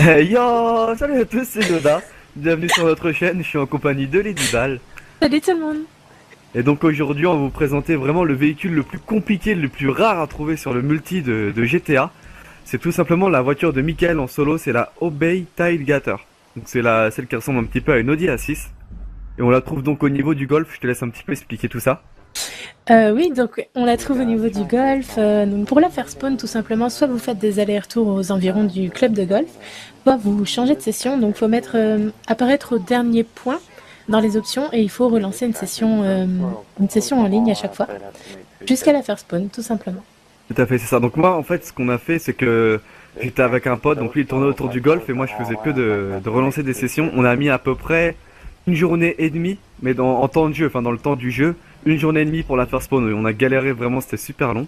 Hey yo, salut à tous, c'est Yoda. Bienvenue sur notre chaîne, je suis en compagnie de Ladyball. Salut tout le monde. Et donc aujourd'hui, on va vous présenter vraiment le véhicule le plus compliqué, le plus rare à trouver sur le multi de GTA. C'est tout simplement la voiture de Michael en solo, c'est la Obey Tailgater. Donc c'est celle qui ressemble un petit peu à une Audi A6. Et on la trouve donc au niveau du Golf, je te laisse un petit peu expliquer tout ça. Oui, donc on la trouve au niveau du golf. Donc pour la faire spawn, tout simplement, soit vous faites des allers-retours aux environs du club de golf, soit vous changez de session. Donc faut mettre apparaître au dernier point dans les options et il faut relancer une session en ligne à chaque fois, jusqu'à la faire spawn, tout simplement. Tout à fait, c'est ça. Donc moi, en fait, ce qu'on a fait, c'est que j'étais avec un pote, donc lui il tournait autour du golf et moi je faisais que de relancer des sessions. On a mis à peu près une journée et demie, mais en temps de jeu, enfin dans le temps du jeu, une journée et demie pour la faire spawn. On a galéré vraiment, c'était super long.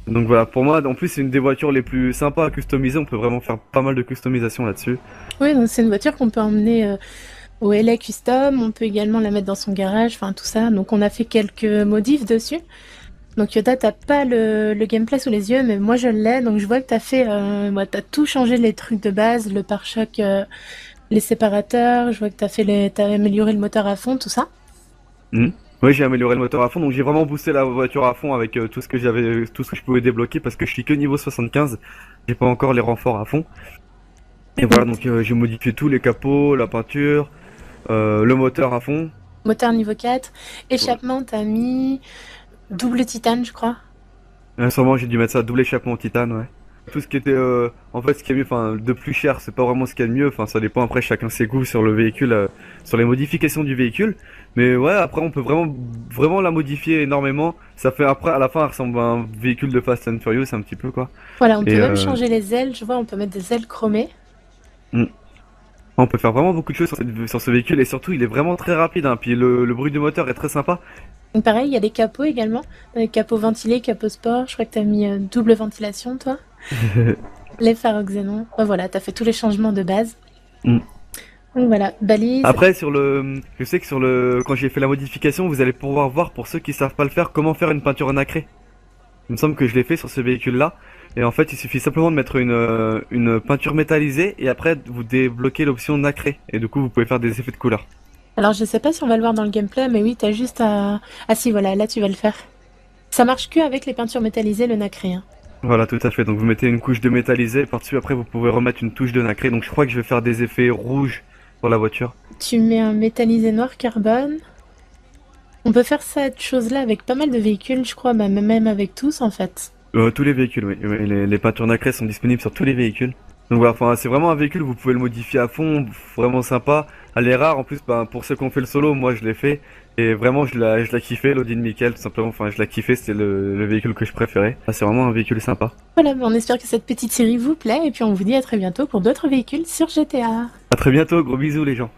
Donc voilà, pour moi, en plus c'est une des voitures les plus sympas à customiser. On peut vraiment faire pas mal de customisation là-dessus. Oui, donc c'est une voiture qu'on peut emmener au LA Custom. On peut également la mettre dans son garage, enfin tout ça. Donc on a fait quelques modifs dessus. Donc Yoda, t'as pas le gameplay sous les yeux, mais moi je l'ai. Donc je vois que t'as fait, t'as tout changé les trucs de base, le pare-choc, les séparateurs. Je vois que t'as amélioré le moteur à fond, tout ça. Hmm. Oui, j'ai amélioré le moteur à fond, donc j'ai vraiment boosté la voiture à fond avec tout ce que j'avais, tout ce que je pouvais débloquer parce que je suis que niveau 75. J'ai pas encore les renforts à fond. Et voilà, donc j'ai modifié tous les capots, la peinture, le moteur à fond. Moteur niveau 4. Échappement, t'as mis double titane, je crois. Sûrement j'ai dû mettre ça double échappement en titane, ouais. Tout ce qui était, en fait, ce qui est mieux, enfin, de plus cher, c'est pas vraiment ce qu'il y a de mieux. Enfin, ça dépend après chacun ses goûts sur le véhicule, sur les modifications du véhicule. Mais ouais, après on peut vraiment la modifier énormément. Ça fait après, à la fin, elle ressemble à un véhicule de Fast and Furious un petit peu quoi. Voilà, on Et peut même changer les ailes. Je vois, on peut mettre des ailes chromées. mm. On peut faire vraiment beaucoup de choses sur ce véhicule et surtout il est vraiment très rapide. Hein. Puis le bruit du moteur est très sympa. Donc pareil, il y a des capots également. Capot ventilé, capot sport. Je crois que t'as mis double ventilation, toi. Les phares xénon. Voilà, t'as fait tous les changements de base. Mm. Donc voilà, balise. Après je sais que quand j'ai fait la modification, vous allez pouvoir voir pour ceux qui savent pas le faire comment faire une peinture nacrée. Il me semble que je l'ai fait sur ce véhicule-là. Et en fait, il suffit simplement de mettre une peinture métallisée et après vous débloquez l'option nacrée. Et du coup, vous pouvez faire des effets de couleur. Alors je sais pas si on va le voir dans le gameplay, mais oui, t'as juste à... Ah si, voilà, là tu vas le faire. Ça marche que avec les peintures métallisées, le nacré. Hein. Voilà, tout à fait. Donc vous mettez une couche de métallisé et par-dessus, après, vous pouvez remettre une touche de nacré. Donc je crois que je vais faire des effets rouges pour la voiture. Tu mets un métallisé noir carbone. On peut faire cette chose-là avec pas mal de véhicules, je crois, bah, même avec tous en fait. Tous les véhicules, oui. Oui, les peintures nacrées sont disponibles sur tous les véhicules. Donc voilà, enfin, c'est vraiment un véhicule, vous pouvez le modifier à fond, vraiment sympa. Elle est rare, en plus, ben, pour ceux qui ont fait le solo, moi je l'ai fait. Et vraiment, je l'ai kiffé, l'Audi de Michael, tout simplement. Enfin, je l'ai kiffé, c'était le véhicule que je préférais. Ah, c'est vraiment un véhicule sympa. Voilà, bah, on espère que cette petite série vous plaît et puis on vous dit à très bientôt pour d'autres véhicules sur GTA. À très bientôt, gros bisous les gens.